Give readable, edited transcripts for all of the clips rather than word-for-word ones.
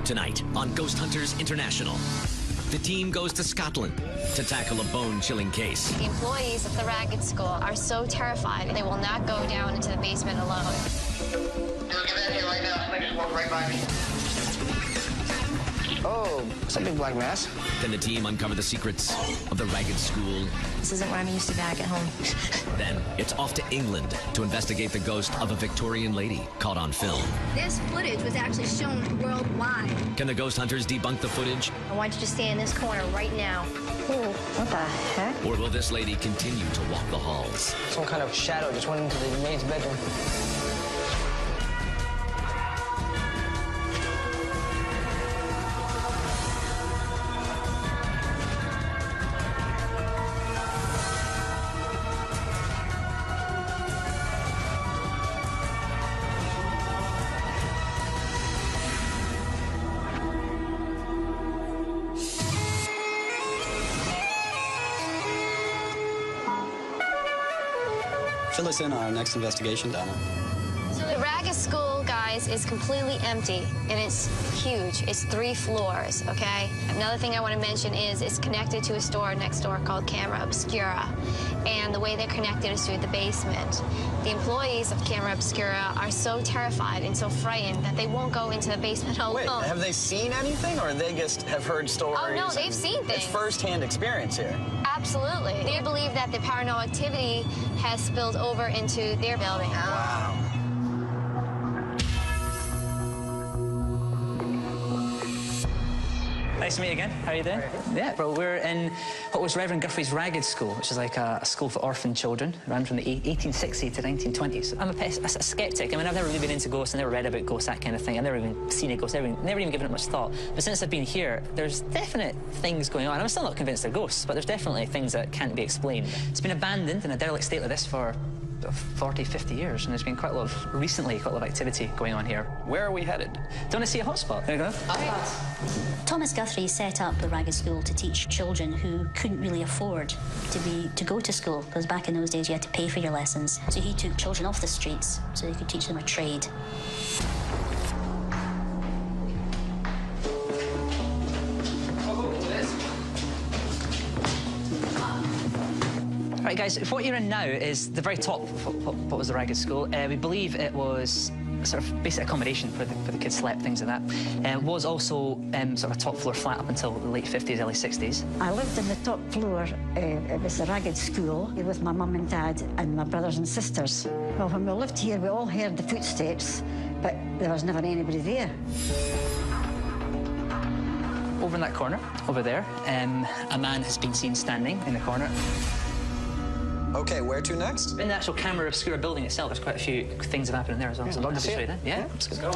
Tonight on Ghost Hunters International, the team goes to Scotland to tackle a bone-chilling case. The employees of the Ragged School are so terrified they will not go down into the basement alone. Look at that here right now. They just walked right by me. Oh, it's a big black mass. Then the team uncover the secrets of the Ragged School. This isn't what I'm used to back at home. Then it's off to England to investigate the ghost of a Victorian lady caught on film. This footage was actually shown worldwide. Can the ghost hunters debunk the footage? I want you to stay in this corner right now. Oh, what the heck? Or will this lady continue to walk the halls? Some kind of shadow just went into the maid's bedroom. Fill us in on our next investigation, Donna. So the Ragged School, guys, is completely empty, and it's huge. It's 3 floors, okay? Another thing I want to mention is it's connected to a store next door called Camera Obscura, and the way they're connected is through the basement. The employees of Camera Obscura are so terrified and so frightened that they won't go into the basement alone. Wait, have they seen anything, or they just have heard stories? Oh, no, they've seen things. It's first-hand experience here. Absolutely. They believe that the paranormal activity has spilled over into their building. Wow. Nice to meet you again. How are you doing? Yeah, well, we're in what was Reverend Guthrie's Ragged School, which is like a school for orphan children, ran from the 1860s to 1920s. I'm a skeptic. I mean, I've never really been into ghosts. I never read about ghosts, that kind of thing. I've never even seen a ghost, never even given it much thought. But since I've been here, there's definite things going on. I'm still not convinced they're ghosts, but there's definitely things that can't be explained. It's been abandoned in a derelict state like this for 40, 50 years, and there's been quite a lot of activity going on here. Where are we headed? Do you want to see a hotspot? There you go. Thomas Guthrie set up the Ragged School to teach children who couldn't really afford to go to school, because back in those days you had to pay for your lessons. So he took children off the streets so he could teach them a trade. Right, guys, what you're in now is the very top of what was the Ragged School. We believe it was sort of basic accommodation for the kids slept, things like that. It was also sort of a top floor flat up until the late 50s, early 60s. I lived in the top floor. It was the Ragged School with my mum and dad and my brothers and sisters. Well, when we lived here, we all heard the footsteps, but there was never anybody there. Over in that corner, over there, a man has been seen standing in the corner. Okay, where to next? In the actual Camera Obscura building itself, there's quite a few things that happen in there as well. So I'd love to show you that. Yeah, let's go.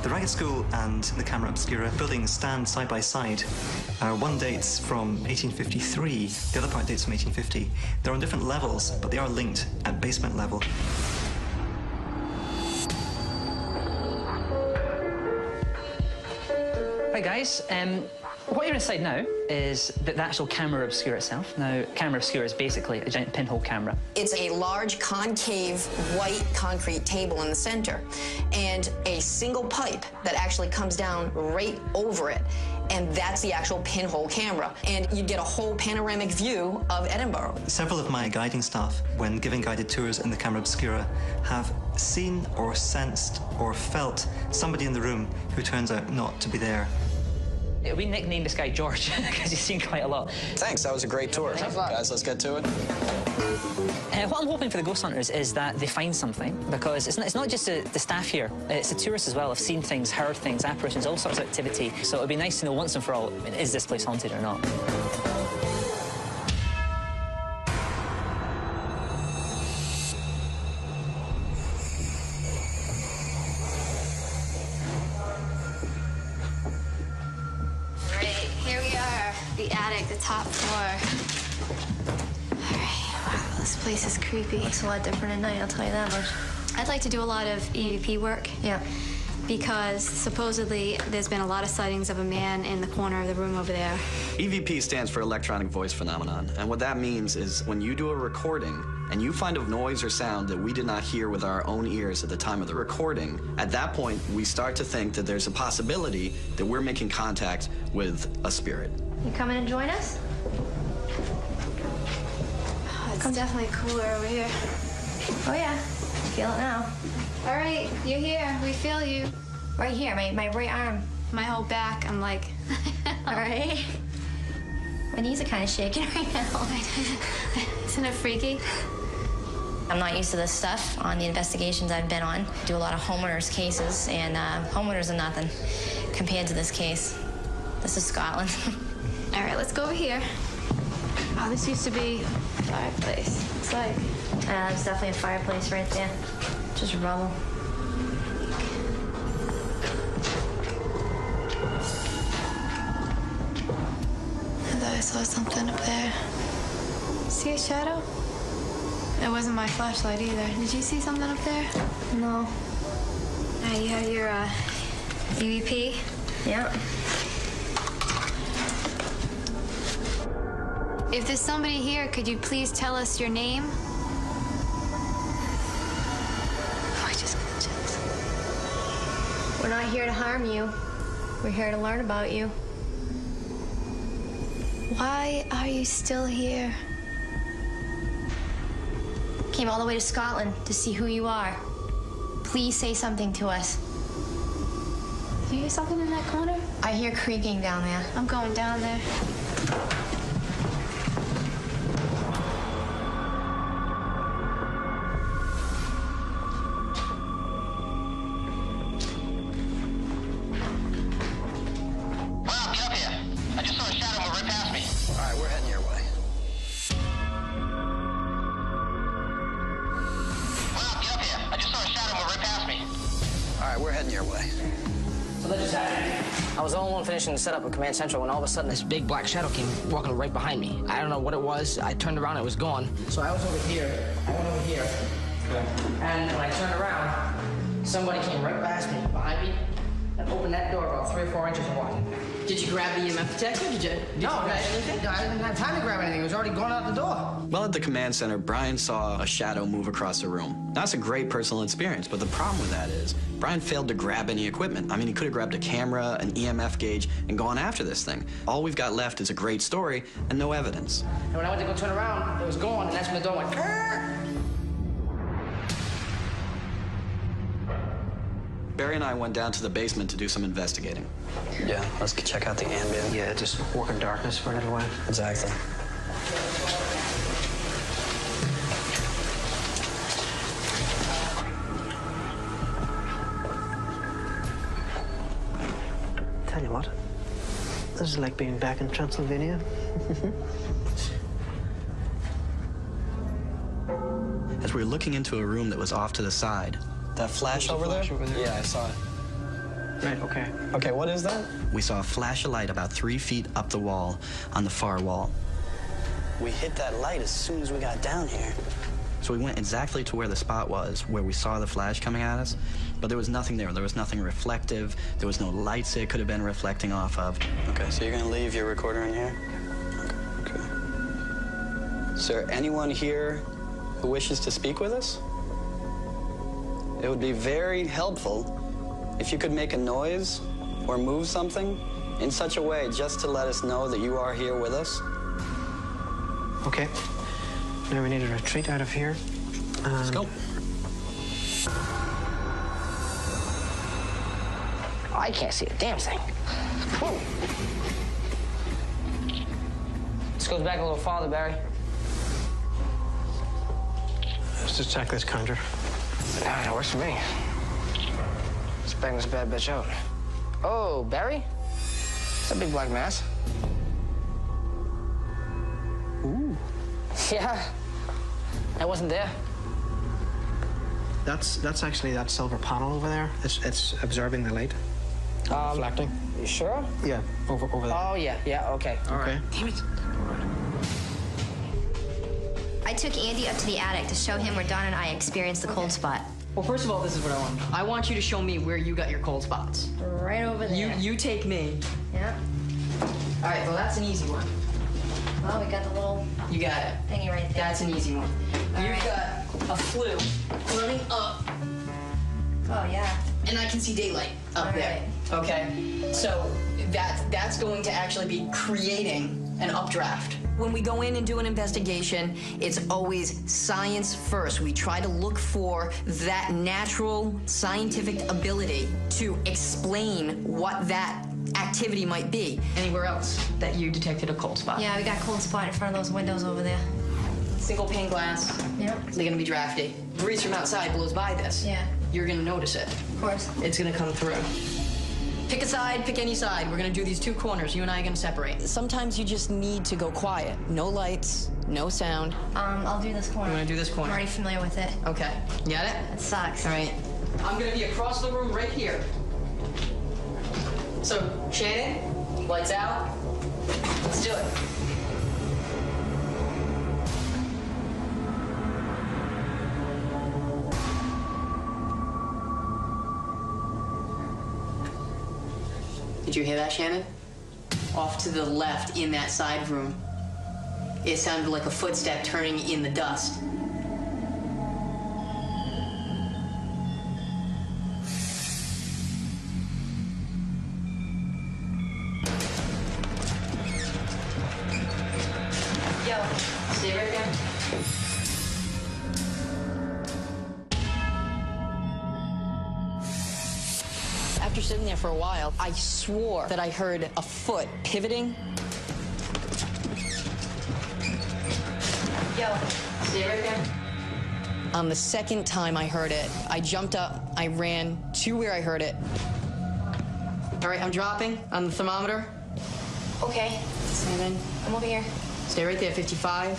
The Ragged School and the Camera Obscura buildings stand side by side. One dates from 1853, the other part dates from 1850. They're on different levels, but they are linked at basement level. Right, guys, what you're inside now is the actual Camera Obscura itself. Now, Camera Obscura is basically a giant pinhole camera. It's a large concave white concrete table in the center and a single pipe that actually comes down right over it. And that's the actual pinhole camera. And you get a whole panoramic view of Edinburgh. Several of my guiding staff, when giving guided tours in the Camera Obscura, have seen or sensed or felt somebody in the room who turns out not to be there. We nicknamed this guy George because he's seen quite a lot. Thanks, that was a great tour. Guys, let's get to it. What I'm hoping for the ghost hunters is that they find something, because it's not just the staff here, it's the tourists as well. Have seen things, heard things, apparitions, all sorts of activity. So it'd be nice to know once and for all, is this place haunted or not? The attic, the top floor. All right, wow, this place is creepy. Looks a lot different at night, I'll tell you that much. I'd like to do a lot of EVP work. Yeah. Because supposedly there's been a lot of sightings of a man in the corner of the room over there. EVP stands for electronic voice phenomenon, and what that means is when you do a recording and you find a noise or sound that we did not hear with our own ears at the time of the recording, at that point, we start to think that there's a possibility that we're making contact with a spirit. You coming to join us? Oh, it's definitely cooler over here. Oh, yeah. Feel it now. All right, you're here. We feel you. Right here, my right arm. My whole back, I'm like... All right. My knees are kind of shaking right now. Isn't it freaky? I'm not used to this stuff on the investigations I've been on. I do a lot of homeowners cases, and homeowners are nothing compared to this case. This is Scotland. All right, let's go over here. Oh, this used to be a fireplace. It's like... it's definitely a fireplace right there. Just rubble. I thought I saw something up there. See a shadow? It wasn't my flashlight either. Did you see something up there? No. You have your EVP? Yep. If there's somebody here, could you please tell us your name? Oh, I just got chills. We're not here to harm you. We're here to learn about you. Why are you still here? Came all the way to Scotland to see who you are. Please say something to us. Do you hear something in that corner? I hear creaking down there. I'm going down there. Finishing the setup of Command Central when all of a sudden this big black shadow came walking right behind me. I don't know what it was. I turned around, it was gone. So I was over here. I went over here. Okay. And when I turned around, somebody came right past me, behind me, and opened that door about 3 or 4 inches wide. Did you grab the EMF detector? Did you grab anything? No, I didn't have time to grab anything. It was already going out the door. Well, at the command center, Brian saw a shadow move across the room. That's a great personal experience, but the problem with that is Brian failed to grab any equipment. I mean, he could have grabbed a camera, an EMF gauge, and gone after this thing. All we've got left is a great story and no evidence. And when I went to go turn around, it was gone, and that's when the door went... Grrr! Barry and I went down to the basement to do some investigating. Yeah, let's check out the ambient. Yeah, just work in darkness for a little while. Exactly. Tell you what, this is like being back in Transylvania. As we were looking into a room that was off to the side. That flash over there? Yeah, I saw it. Right, okay. Okay, what is that? We saw a flash of light about 3 feet up the wall on the far wall. We hit that light as soon as we got down here. So we went exactly to where the spot was, where we saw the flash coming at us, but there was nothing there. There was nothing reflective. There was no lights it could have been reflecting off of. Okay, so you're gonna leave your recorder in here? Okay. Is there anyone here who wishes to speak with us? It would be very helpful if you could make a noise or move something in such a way just to let us know that you are here with us. Okay. Now we need to retreat out of here. Let's go. I can't see a damn thing. Whoa. This goes back a little farther, Barry. Let's just check this conjure. Nah, that works for me. Let's bang this bad bitch out. Oh, Barry? It's a big black mass. Ooh. Yeah. That wasn't there. That's actually that silver panel over there. It's absorbing the light. Reflecting. You sure? Yeah, over there. Oh, yeah, okay. All right. Damn it. I took Andy up to the attic to show him where Don and I experienced the cold spot. Well, first of all, this is what I want. I want you to show me where you got your cold spots. Right over there. You take me. Yeah. All right, well, that's an easy one. Oh, we got the little You got it. thingy right there. That's an easy one. You've right. got a flue floating up, Oh, yeah. and I can see daylight up All there. Okay? So that's going to actually be creating an updraft. When we go in and do an investigation, it's always science first. We try to look for that natural scientific ability to explain what that activity might be. Anywhere else that you detected a cold spot? Yeah, we got a cold spot in front of those windows over there. Single pane glass. Yep. They're gonna be drafty. Breeze from outside blows by this. Yeah. You're gonna notice it. Of course. It's gonna come through. Pick a side, pick any side. We're gonna do these two corners. You and I are gonna separate. Sometimes you just need to go quiet. No lights, no sound. I'll do this corner. You wanna do this corner? I'm already familiar with it. Okay. You got it? It sucks. All right. I'm gonna be across the room right here. So, Shannon, lights out. Let's do it. Did you hear that, Shannon? Off to the left in that side room. It sounded like a footstep turning in the dust. Yo, stay right there. After sitting there for a while, I swore that I heard a foot pivoting. Yo, stay right there. On the second time I heard it, I jumped up, I ran to where I heard it. All right, I'm dropping on the thermometer. Okay. 7. I'm over here. Stay right there, 55.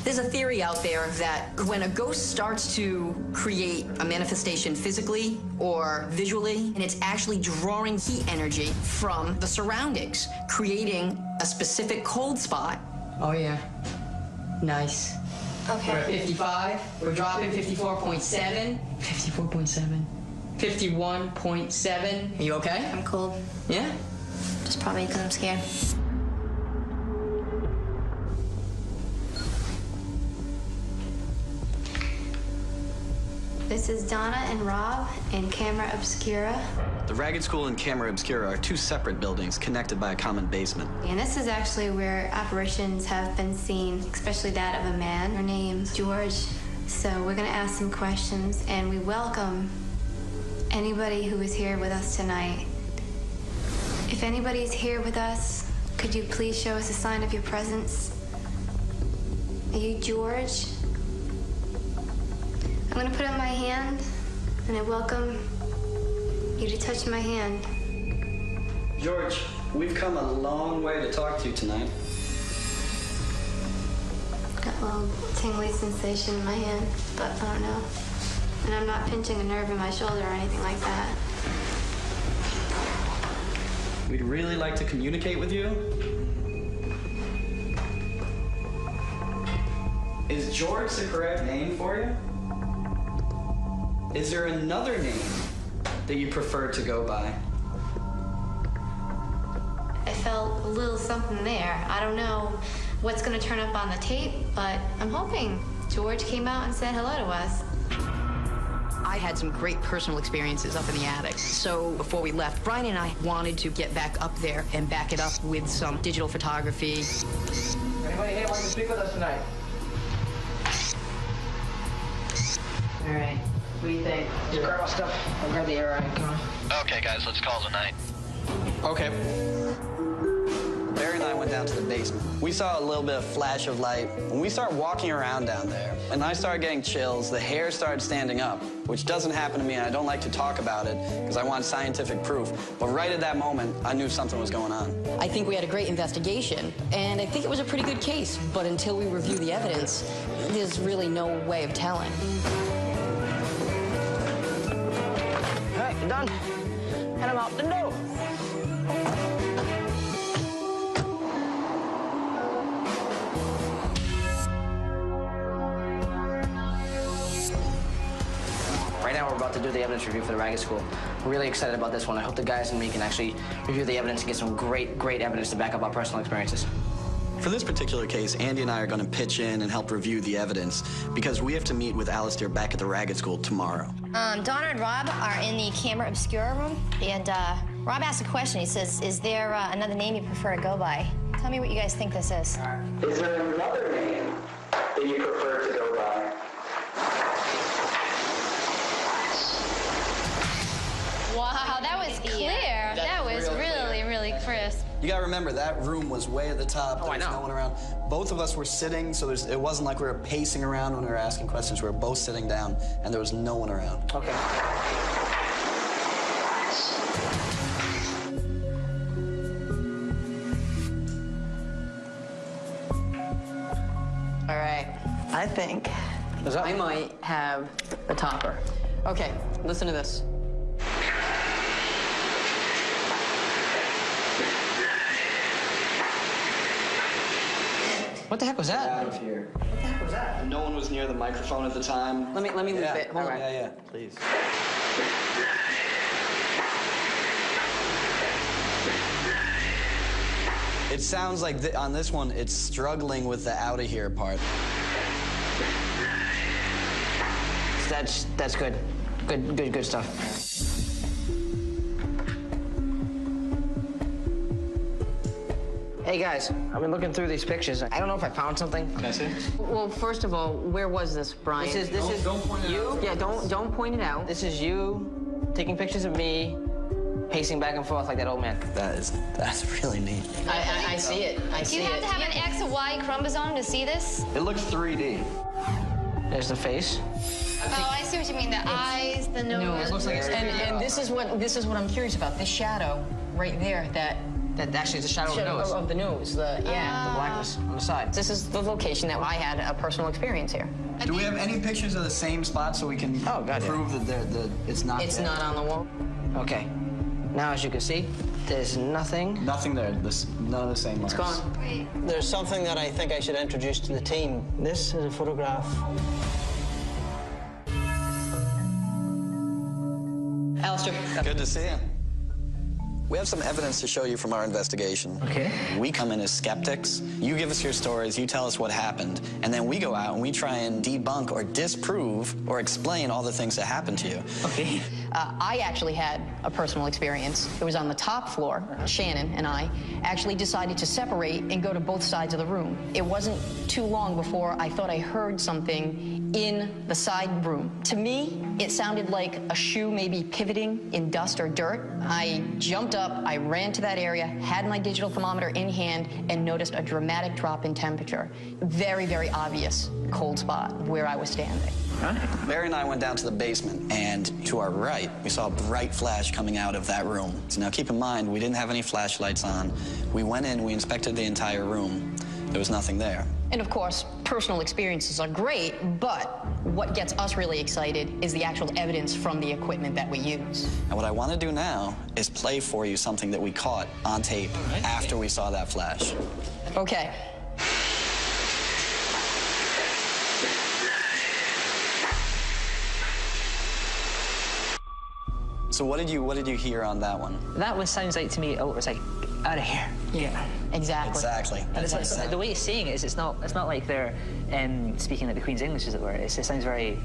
There's a theory out there that when a ghost starts to create a manifestation physically or visually, and it's actually drawing heat energy from the surroundings, creating a specific cold spot. Oh, yeah. Nice. Okay. We're at 55. We're dropping 54.7. 54.7. 51.7. Are you okay? I'm cold. Yeah? Just probably because I'm scared. This is Donna and Rob in Camera Obscura. The Ragged School and Camera Obscura are two separate buildings connected by a common basement. And this is actually where apparitions have been seen, especially that of a man. Her name's George. So we're going to ask some questions, and we welcome anybody who is here with us tonight. If anybody's here with us, could you please show us a sign of your presence? Are you George? I'm going to put up my hand, and I welcome you to touch my hand. George, we've come a long way to talk to you tonight. Got a little tingly sensation in my hand, but I don't know. And I'm not pinching a nerve in my shoulder or anything like that. We'd really like to communicate with you. Is George the correct name for you? Is there another name that you prefer to go by? I felt a little something there. I don't know what's going to turn up on the tape, but I'm hoping George came out and said hello to us. I had some great personal experiences up in the attic. So before we left, Brian and I wanted to get back up there and back it up with some digital photography. Anybody here want to speak with us tonight? All right. What do you think? Just grab our stuff. I'll grab the air eye. Come on. Okay, guys, let's call it a night. Okay. Barry and I went down to the basement. We saw a little bit of flash of light. When we started walking around down there, and I started getting chills, the hair started standing up, which doesn't happen to me, and I don't like to talk about it because I want scientific proof. But right at that moment, I knew something was going on. I think we had a great investigation, and I think it was a pretty good case. But until we review the evidence, there's really no way of telling. All right, you're done. And I'm out the door. Right now, we're about to do the evidence review for the Ragged School. We're really excited about this one. I hope the guys and me can actually review the evidence and get some great evidence to back up our personal experiences. For this particular case, Andy and I are going to pitch in and help review the evidence because we have to meet with Alistair back at the Ragged School tomorrow. Donna and Rob are in the camera obscura room, and Rob asked a question. He says, is there another name you prefer to go by? Tell me what you guys think this is. Is there another name that you prefer to go by? Wow, that was clear. That was really, really crisp. You gotta remember, that room was way at the top. There was I know. no one around. Both of us were sitting, so it wasn't like we were pacing around when we were asking questions. We were both sitting down, and there was no one around. Okay. All right. I think I might have the topper. Okay, listen to this. What the heck was that? Out of here. What the heck was that? No one was near the microphone at the time. Let me loop it. Hold on. Yeah, please. It sounds like on this one, it's struggling with the out of here part. That's good. Good stuff. Hey guys, I've been looking through these pictures. I don't know if I found something. Can I see? Well, first of all, where was this, Brian? This is Don't point it you. out. Yeah, don't point it out. This is you taking pictures of me, pacing back and forth like that old man. That's really neat. I see it. I Do see you have it. to have an X or Y chromosome to see this? It looks 3D. There's the face. Oh, I see what you mean. The eyes, the nose. It looks like it's And this is what I'm curious about. This shadow right there, that actually is the shadow of the nose. of the nose. The blackness on the side. This is the location that I had a personal experience here. Do we have any pictures of the same spot so we can prove that it's not It's there? not on the wall. Okay. Now, as you can see, there's nothing. Nothing there. None of the same marks. It's gone. There's something that I think I should introduce to the team. This is a photograph. Alistair. Good to see you. We have some evidence to show you from our investigation. Okay. We come in as skeptics. You give us your stories, you tell us what happened, and then we go out and we try and debunk or disprove or explain all the things that happened to you. Okay. I actually had a personal experience. It was on the top floor. Shannon and I actually decided to separate and go to both sides of the room. It wasn't too long before I thought I heard something in the side room. To me, it sounded like a shoe maybe pivoting in dust or dirt. I jumped up, I ran to that area, had my digital thermometer in hand, and noticed a dramatic drop in temperature. Very, very obvious cold spot where I was standing. Barry and I went down to the basement, and to our right, we saw a bright flash coming out of that room. So now keep in mind, we didn't have any flashlights on. We went in, we inspected the entire room. There was nothing there. And of course, personal experiences are great, but what gets us really excited is the actual evidence from the equipment that we use. And what I want to do now is play for you something that we caught on tape after we saw that flash. Okay. So what did you hear on that one? That one sounds like to me, oh, it's like, out of here. Yeah, exactly. Exactly. And it's like, the way it's saying it is, it's not like they're speaking like the Queen's English, as it were. It sounds very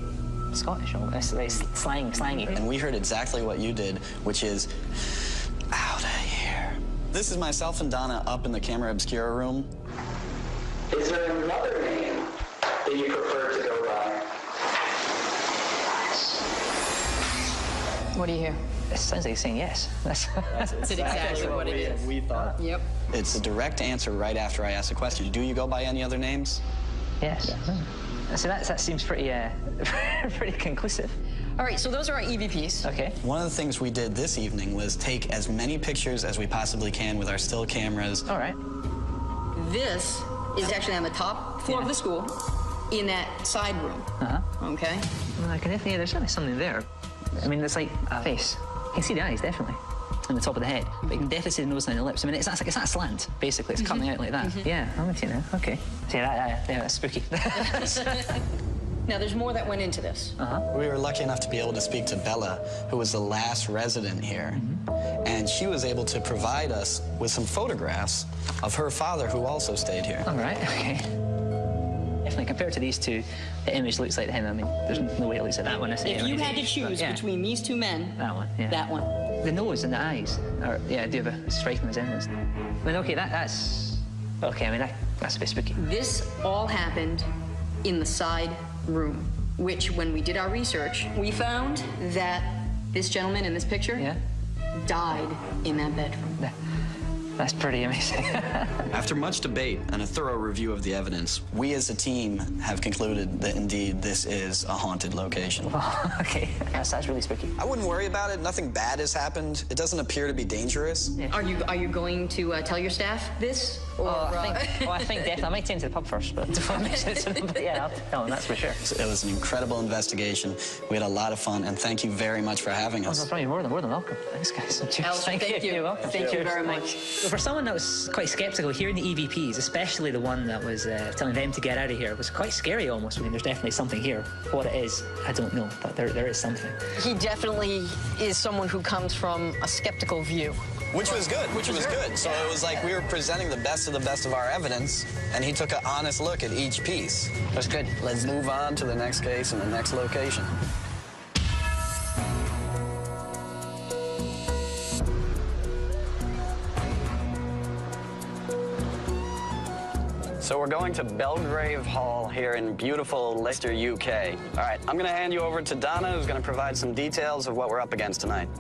Scottish, almost. It's very slangy. And we heard exactly what you did, which is, out of here. This is myself and Donna up in the camera obscura room. Is there another name that you prefer to go by? What do you hear? It sounds like saying yes. That's exactly what it is. We thought. Yep. It's a direct answer right after I asked the question. Do you go by any other names? Yes. So that seems pretty pretty conclusive. All right, so those are our EVPs. Okay. One of the things we did this evening was take as many pictures as we possibly can with our still cameras. All right. This is actually on the top floor of the school in that side room. Okay? Well, I can definitely, there's definitely something there. I mean, it's like a face. You can see the eyes, definitely, on the top of the head. But you can definitely see the nose and the lips. I mean, it's not a slant, basically. It's coming out like that. Yeah, I'm with you now. Okay. See, that's spooky. Now, there's more that went into this. We were lucky enough to be able to speak to Bella, who was the last resident here. And she was able to provide us with some photographs of her father, who also stayed here. All right, okay. Definitely, compared to these two, the image looks like him. I mean, there's no way it looks like that one. If you had to choose between these two men, that one, yeah. That one. The nose and the eyes, are, yeah, do have a striking resemblance. I mean, okay, that's... Okay, I mean, that's a bit spooky. This all happened in the side room, which, when we did our research, we found that this gentleman in this picture died in that bedroom. That's pretty amazing. After much debate and a thorough review of the evidence, we as a team have concluded that indeed this is a haunted location. Oh, okay, that's really spooky. I wouldn't worry about it. Nothing bad has happened. It doesn't appear to be dangerous. Yeah. Are you going to tell your staff this? Or, I think definitely. I might take him to the pub first, but before I mention it to them. But yeah, I'll tell them, that's for sure. It was an incredible investigation. We had a lot of fun, and thank you very much for having us. Oh, no problem. You're more than welcome. Thanks, guys. Cheers. Thank you. You're welcome. Thank you very much. Well, for someone that was quite skeptical, hearing the EVPs, especially the one that was telling them to get out of here, was quite scary almost. I mean, there's definitely something here. What it is, I don't know, but there is something. He definitely is someone who comes from a skeptical view. Which was good, So it was like we were presenting the best of our evidence, and he took an honest look at each piece. That's good. Let's move on to the next case and the next location. So we're going to Belgrave Hall here in beautiful Leicester, UK. All right, I'm going to hand you over to Donna, who's going to provide some details of what we're up against tonight.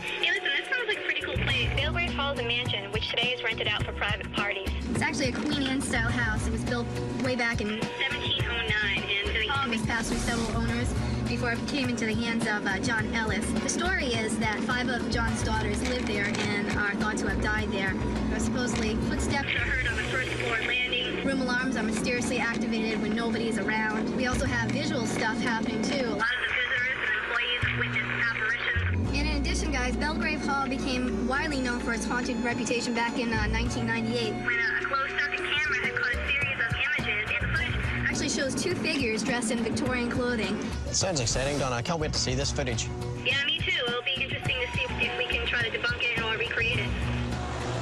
Hey, listen, this sounds like a pretty cool place. Belgrave Hall is a mansion, which today is rented out for private parties. It's actually a Queen Anne-style house. It was built way back in 1709, and the hall was passed through several owners before it came into the hands of John Ellis. The story is that 5 of John's daughters lived there and are thought to have died there. There are supposedly footsteps are heard on the first floor landing. Room alarms are mysteriously activated when nobody is around. We also have visual stuff happening too. A lot of the visitors and employees witness apparitions. And in addition, guys, Belgrave Hall became widely known for its haunted reputation back in 1998. When a closed-circuit camera had caught a series of images, and the footage actually shows 2 figures dressed in Victorian clothing. Sounds exciting, Donna. I can't wait to see this footage. Yeah, me too. It'll be interesting to see if we can try to debunk it or recreate it.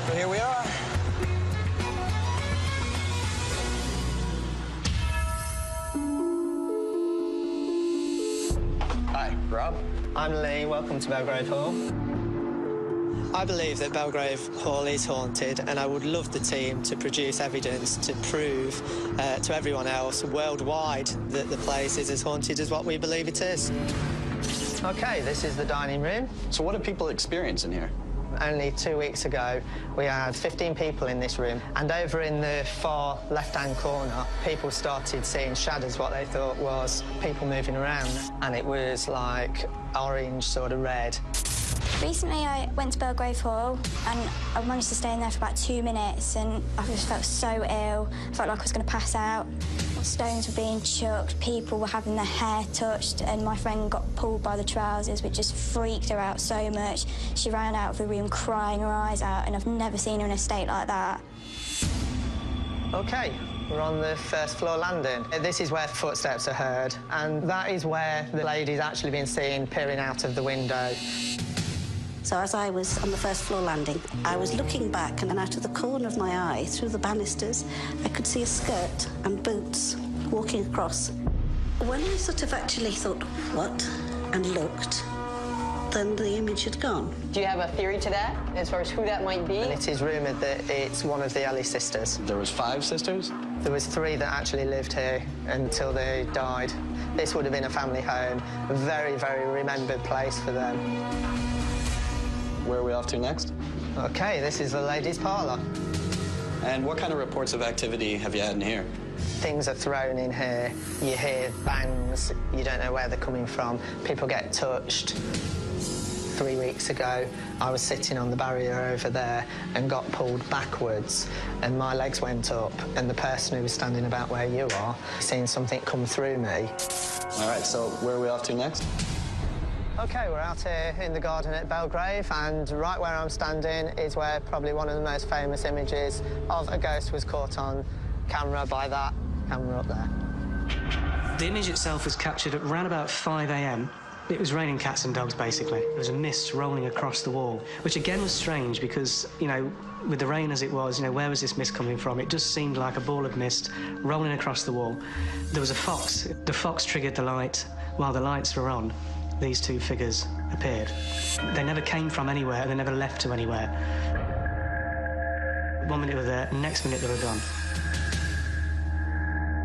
So here we are. Hi, Rob. I'm Lee. Welcome to Belgrave Hall. I believe that Belgrave Hall is haunted, and I would love the team to produce evidence to prove to everyone else worldwide that the place is as haunted as what we believe it is. OK, this is the dining room. So what do people experience in here? Only 2 weeks ago, we had 15 people in this room, and over in the far left-hand corner, people started seeing shadows, what they thought was people moving around, and it was like orange, sort of red. Recently, I went to Belgrave Hall, and I managed to stay in there for about 2 minutes, and I just felt so ill. I felt like I was going to pass out. Stones were being chucked, people were having their hair touched, and my friend got pulled by the trousers, which just freaked her out so much. She ran out of the room crying her eyes out, and I've never seen her in a state like that. OK, we're on the first floor landing. This is where footsteps are heard, and that is where the lady's actually been seen peering out of the window. So as I was on the first floor landing, I was looking back, and out of the corner of my eye, through the banisters, I could see a skirt and boots walking across. When I sort of actually thought, what, and looked, then the image had gone. Do you have a theory to that, as far as who that might be? And it is rumoured that it's one of the Ellis sisters. There was 5 sisters? There was 3 that actually lived here until they died. This would have been a family home, a very, very remembered place for them. Where are we off to next? OK, this is the ladies' parlour. And what kind of reports of activity have you had in here? Things are thrown in here. You hear bangs. You don't know where they're coming from. People get touched. 3 weeks ago, I was sitting on the barrier over there and got pulled backwards, and my legs went up, and the person who was standing about where you are seen something come through me. All right, so where are we off to next? OK, we're out here in the garden at Belgrave, and right where I'm standing is where probably one of the most famous images of a ghost was caught on camera by that camera up there. The image itself was captured at around about 5 a.m. It was raining cats and dogs, basically. There was a mist rolling across the wall, which again was strange because, you know, with the rain as it was, you know, where was this mist coming from? It just seemed like a ball of mist rolling across the wall. There was a fox. The fox triggered the light. While the lights were on, these two figures appeared. They never came from anywhere. They never left to anywhere. 1 minute they were there, next minute they were gone.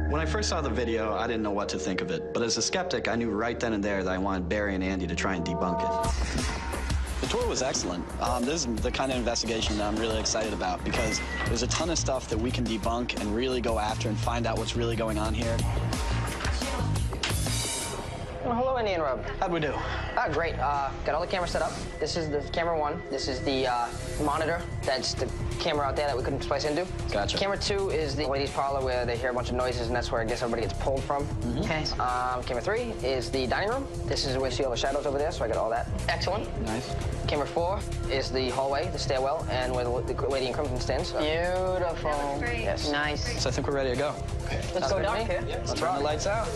When I first saw the video, I didn't know what to think of it. But as a skeptic, I knew right then and there that I wanted Barry and Andy to try and debunk it. The tour was excellent. This is the kind of investigation that I'm really excited about because there's a ton of stuff that we can debunk and really go after and find out what's really going on here. Well, hello, Andy and Rob. How'd we do? Great. Got all the cameras set up. This is the camera 1. This is the monitor. That's the camera out there that we couldn't splice into. Gotcha. Camera 2 is the ladies' parlor where they hear a bunch of noises, and that's where I guess everybody gets pulled from. Okay. Camera 3 is the dining room. This is where you see all the shadows over there, so I got all that. Excellent. Nice. Camera 4 is the hallway, the stairwell, and where the lady in crimson stands. Beautiful. That was great. Yes. Nice. So I think we're ready to go. Okay. Let's go dark here. Let's turn the lights out.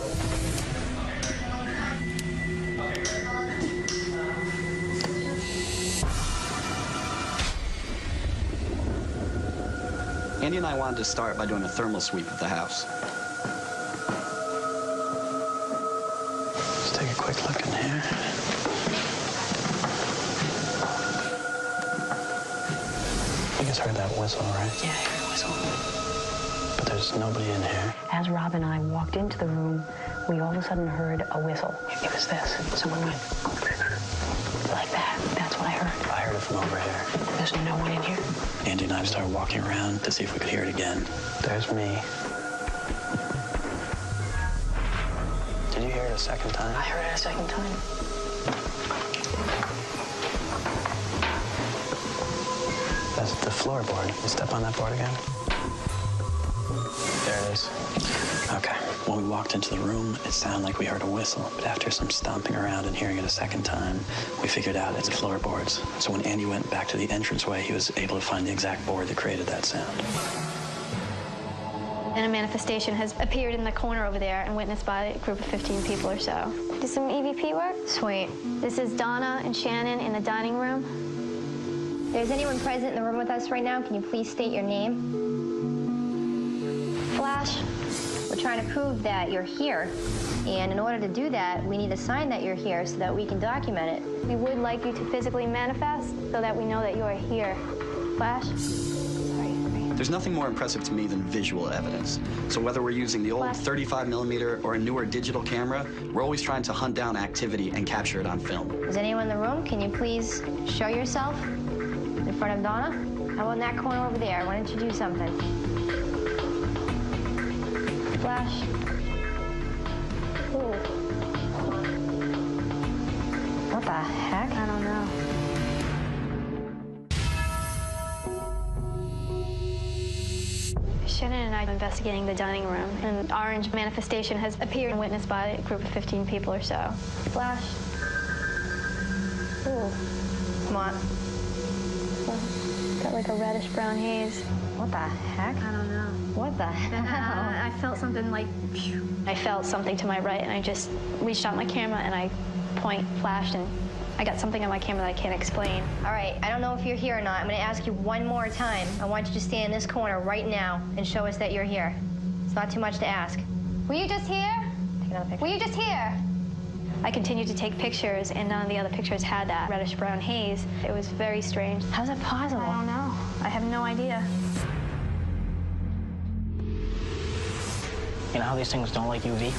Andy and I wanted to start by doing a thermal sweep of the house. Let's take a quick look in here. You guys heard that whistle, right? Yeah, I heard a whistle. But there's nobody in here. As Rob and I walked into the room, we all of a sudden heard a whistle. It was this. Someone went like that. That's what I heard. I heard it from over here. There's no one in here. Andy and I started walking around to see if we could hear it again. There's me. Did you hear it a second time? I heard it a second time. That's the floorboard. You step on that board again. There it is. Okay. When we walked into the room, it sounded like we heard a whistle. But after some stomping around and hearing it a second time, we figured out it's the floorboards. So when Andy went back to the entranceway, he was able to find the exact board that created that sound. And a manifestation has appeared in the corner over there and witnessed by a group of 15 people or so. Do some EVP work? Sweet. This is Donna and Shannon in the dining room. If there's anyone present in the room with us right now, can you please state your name? Flash. We're trying to prove that you're here. And in order to do that, we need a sign that you're here so that we can document it. We would like you to physically manifest so that we know that you are here. Flash? There's nothing more impressive to me than visual evidence. So whether we're using the old 35mm or a newer digital camera, we're always trying to hunt down activity and capture it on film. Is anyone in the room? Can you please show yourself in front of Donna? How about in that corner over there? Why don't you do something? Flash. Ooh. What the heck? I don't know. Shannon and I are investigating the dining room. An orange manifestation has appeared and witnessed by a group of 15 people or so. Flash. Ooh. Come on. Got like a reddish-brown haze. What the heck? I don't know. What the hell? I felt something like... I felt something to my right, and I just reached out my camera, and I flashed, and I got something on my camera that I can't explain. All right, I don't know if you're here or not. I'm going to ask you one more time. I want you to stand in this corner right now and show us that you're here. It's not too much to ask. Were you just here? Take another picture. Were you just here? I continued to take pictures, and none of the other pictures had that reddish-brown haze. It was very strange. How's that possible? I don't know. I have no idea. You know how these things don't like UV?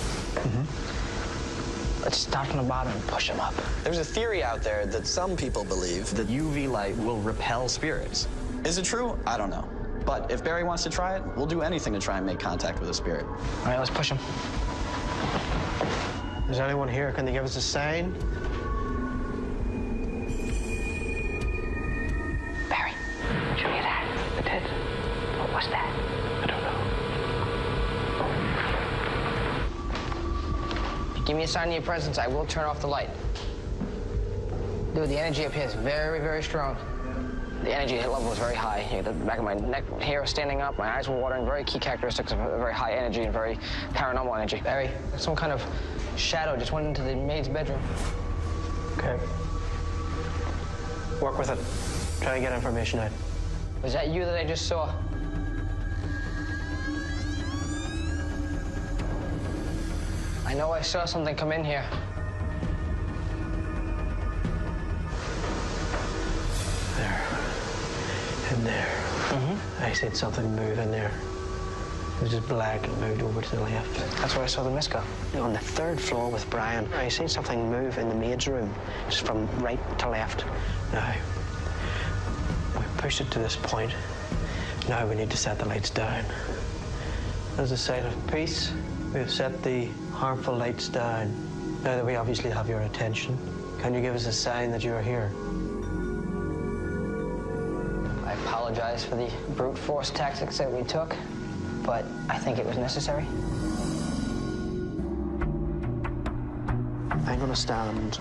Let's start from the bottom and push them up. There's a theory out there that some people believe that UV light will repel spirits. Is it true? I don't know. But if Barry wants to try it, we'll do anything to try and make contact with a spirit. All right, let's push him. Is anyone here? Can they give us a sign? Barry, show me that. The dead. What was that? I don't know. Give me a sign of your presence, I will turn off the light. Dude, the energy up here is very, very strong. The energy level was very high. You know, the back of my neck hair was standing up, my eyes were watering, very key characteristics of a very high energy and very paranormal energy. Barry, some kind of shadow just went into the maid's bedroom. Okay. Work with it. Try to get information out. Was that you that I just saw? I know I saw something come in here. There. In there. I seen something move in there. It was just black and moved over to the left. That's where I saw the mist go. On the 3rd floor with Brian, I seen something move in the maid's room, just from right to left. Now, we pushed it to this point. Now we need to set the lights down. As a sign of peace, we've set the harmful lights down. Now that we obviously have your attention, can you give us a sign that you are here? I apologize for the brute force tactics that we took, but I think it was necessary. I'm gonna stand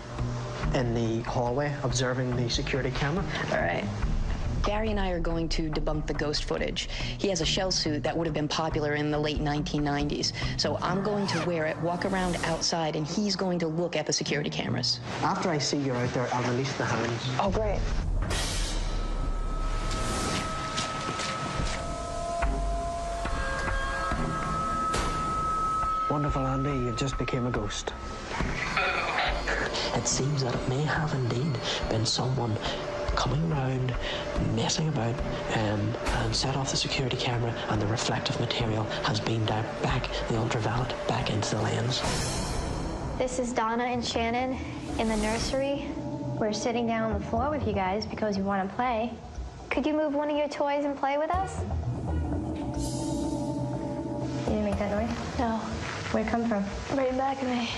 in the hallway observing the security camera. All right. Barry and I are going to debunk the ghost footage. He has a shell suit that would have been popular in the late 1990s. So I'm going to wear it, walk around outside, and he's going to look at the security cameras. After I see you're out there, I'll release the hounds. Oh, great. Wonderful, Andy, you've just became a ghost. It seems that it may have indeed been someone coming round, messing about, and set off the security camera, and the reflective material has beamed out back, the ultraviolet, back into the lens. This is Donna and Shannon in the nursery. We're sitting down on the floor with you guys because we want to play. Could you move one of your toys and play with us? You didn't make that noise? No. Where'd it come from? Right back of me.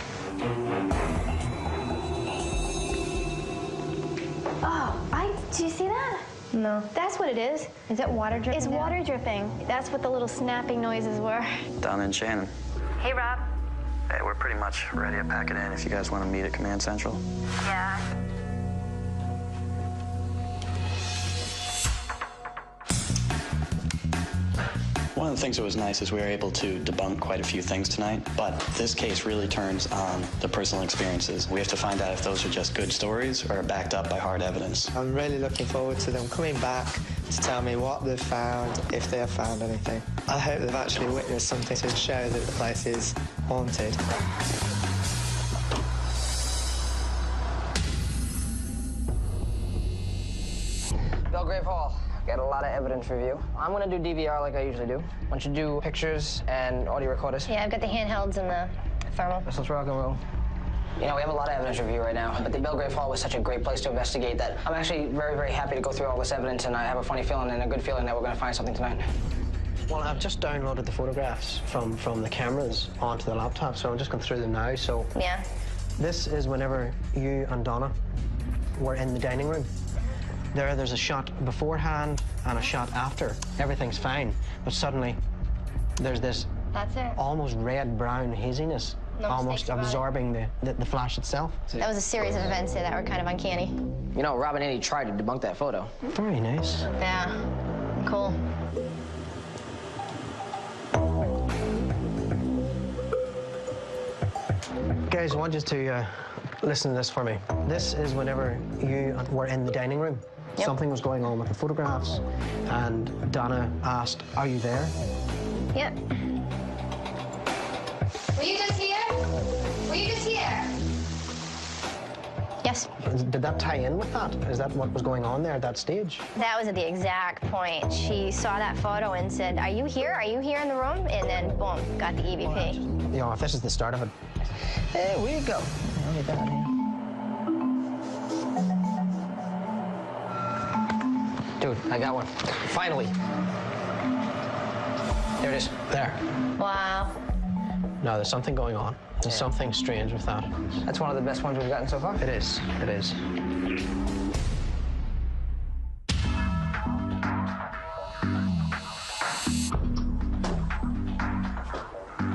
Oh, do you see that? No. That's what it is. Is it water dripping? It's water dripping. That's what the little snapping noises were. Donna and Shannon. Hey, Rob. Hey, we're pretty much ready to pack it in if you guys want to meet at Command Central. Yeah. One of the things that was nice is we were able to debunk quite a few things tonight, but this case really turns on the personal experiences. We have to find out if those are just good stories or backed up by hard evidence. I'm really looking forward to them coming back to tell me what they've found, if they have found anything. I hope they've actually witnessed something to show that the place is haunted. Belgrave Hall. Got a lot of evidence review. I'm gonna do DVR like I usually do. Why don't you do pictures and audio recorders? Yeah, I've got the handhelds and the thermal. Let's rock and roll. You know, we have a lot of evidence review right now, but the Belgrave Hall was such a great place to investigate that I'm actually very, very happy to go through all this evidence, and I have a funny feeling and a good feeling that we're gonna find something tonight. Well, I've just downloaded the photographs from the cameras onto the laptop, so I'm just going through them now. So yeah, this is whenever you and Donna were in the dining room. There's a shot beforehand and a shot after. Everything's fine, but suddenly there's this almost red-brown haziness, almost absorbing the flash itself. That was a series of events that were kind of uncanny. You know, Rob and Andy tried to debunk that photo. Very nice. Yeah, cool. Guys, I want you to listen to this for me. This is whenever you were in the dining room. Yep. Something was going on with the photographs, and Donna asked, "Are you there?" Yep. Were you just here? Were you just here? Yes. Did that tie in with that? Is that what was going on there at that stage? That was at the exact point. She saw that photo and said, "Are you here? Are you here in the room?" And then, boom, got the EVP. You know, if this is the start of it. There we go. I'll get that in. Dude, I got one. Finally. There it is. There. Wow. No, there's something going on. There's something strange with that. That's one of the best ones we've gotten so far. It is. It is.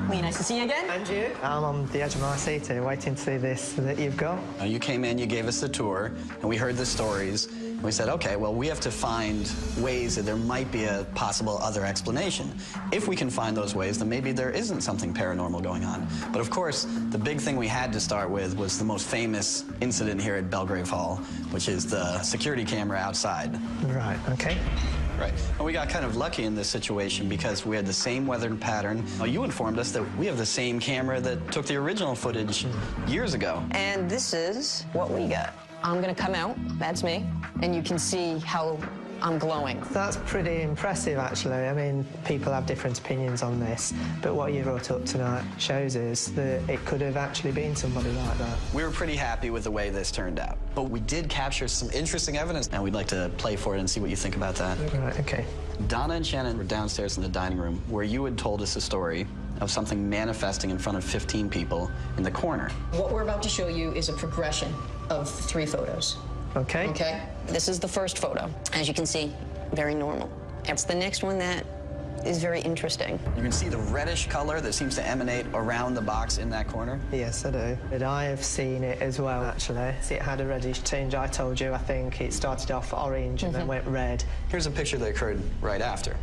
Really nice to see you again. And you? I'm on the edge of my seat here, waiting to see this that you've got. You came in, you gave us the tour, and we heard the stories, We said, okay, well, we have to find ways that there might be a possible other explanation. If we can find those ways, then maybe there isn't something paranormal going on. But of course, the big thing we had to start with was the most famous incident here at Belgrave Hall, which is the security camera outside. Right, okay. Right. And we got kind of lucky in this situation because we had the same weather pattern. Well, you informed us that we have the same camera that took the original footage years ago. And this is what we got. I'm gonna come out, that's me, and you can see how I'm glowing. That's pretty impressive, actually. I mean, people have different opinions on this, but what you brought up tonight shows us that it could have actually been somebody like that. We were pretty happy with the way this turned out, but we did capture some interesting evidence, and we'd like to play for it and see what you think about that. Right, okay. Donna and Shannon were downstairs in the dining room where you had told us a story of something manifesting in front of 15 people in the corner. What we're about to show you is a progression of 3 photos. Okay. Okay. This is the first photo. As you can see, very normal. It's the next one that is very interesting. You can see the reddish color that seems to emanate around the box in that corner. Yes, I do. But I have seen it as well, actually. See, it had a reddish tinge. I told you, I think it started off orange and then went red. Here's a picture that occurred right after.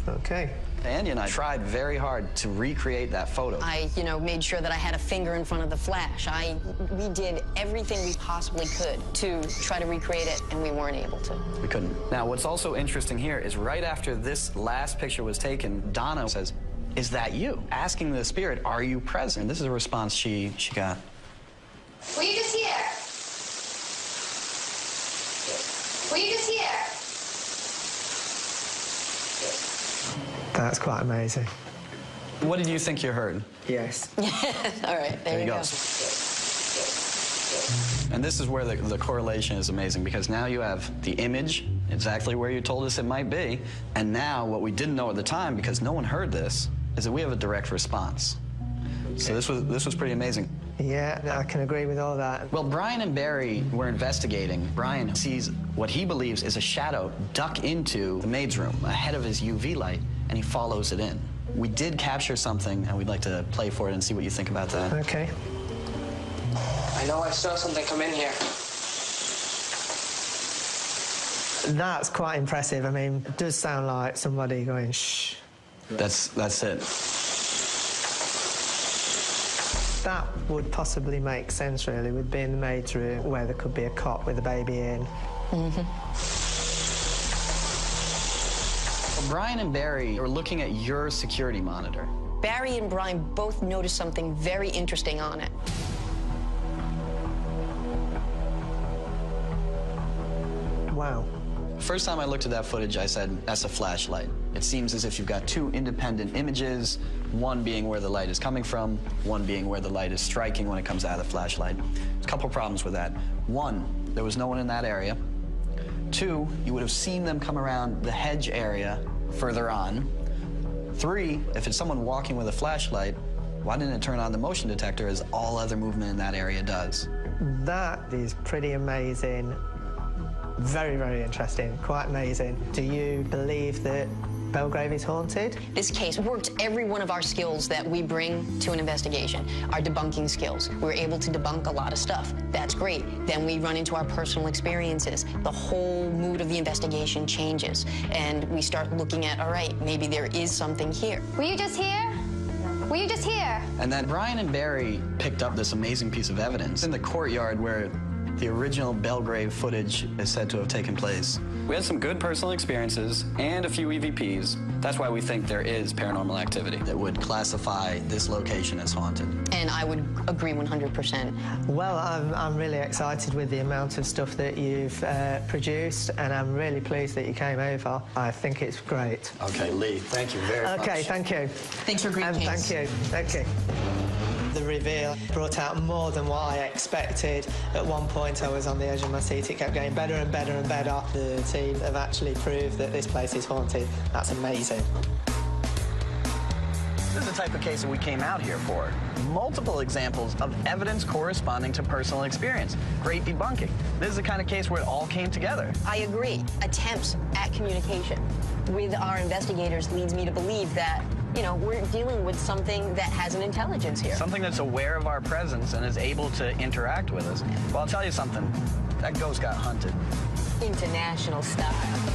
Okay. Andy and I tried very hard to recreate that photo. I, made sure that I had a finger in front of the flash. We did everything we possibly could to try to recreate it, and we weren't able to. We couldn't. Now, what's also interesting here is right after this last picture was taken, Donna says, "Is that you?" Asking the spirit, "Are you present?" This is a response she got. Were you just here? Were you just here? That's quite amazing. What did you think you heard? Yes. All right, there you go. And this is where the correlation is amazing, because now you have the image exactly where you told us it might be, and now what we didn't know at the time, because no one heard this, is that we have a direct response. So this was pretty amazing. Yeah, I can agree with all that. Well, Brian and Barry were investigating. Brian sees what he believes is a shadow duck into the maid's room ahead of his UV light, and he follows it in. We did capture something, and we'd like to play for it and see what you think about that. Okay. I know I saw something come in here. That's quite impressive. I mean, it does sound like somebody going, shh. That's it. That would possibly make sense, really, with being the maid's room, where there could be a cot with a baby in. Brian and Barry were looking at your security monitor. Barry and Brian both noticed something very interesting on it. Wow. First time I looked at that footage, I said, that's a flashlight. It seems as if you've got 2 independent images, one being where the light is coming from, one being where the light is striking when it comes out of the flashlight. There's a couple problems with that. 1, there was no one in that area. 2, you would have seen them come around the hedge area further on. 3, if it's someone walking with a flashlight, why didn't it turn on the motion detector as all other movement in that area does? That is pretty amazing. Very, very interesting. Quite amazing. Do you believe that Belgrave is haunted? This case worked every one of our skills that we bring to an investigation. Our debunking skills. We're able to debunk a lot of stuff. That's great. Then we run into our personal experiences. The whole mood of the investigation changes. And we start looking at, all right, maybe there is something here. Were you just here? Were you just here? And then Brian and Barry picked up this amazing piece of evidence in the courtyard where the original Belgrave footage is said to have taken place. We had some good personal experiences and a few EVPs. That's why we think there is paranormal activity that would classify this location as haunted. And I would agree 100%. Well, I'm really excited with the amount of stuff that you've produced, and I'm really pleased that you came over. I think it's great. Okay, Lee, thank you very much. Okay, thank you. Thanks for a great case. Thank you. Okay. The reveal brought out more than what I expected. At one point, I was on the edge of my seat. It kept getting better and better and better. The team have actually proved that this place is haunted. That's amazing. This is the type of case that we came out here for. Multiple examples of evidence corresponding to personal experience. Great debunking. This is the kind of case where it all came together. I agree. Attempts at communication with our investigators leads me to believe that, we're dealing with something that has an intelligence here. Something that's aware of our presence and is able to interact with us. Well, I'll tell you something. That ghost got hunted. International style.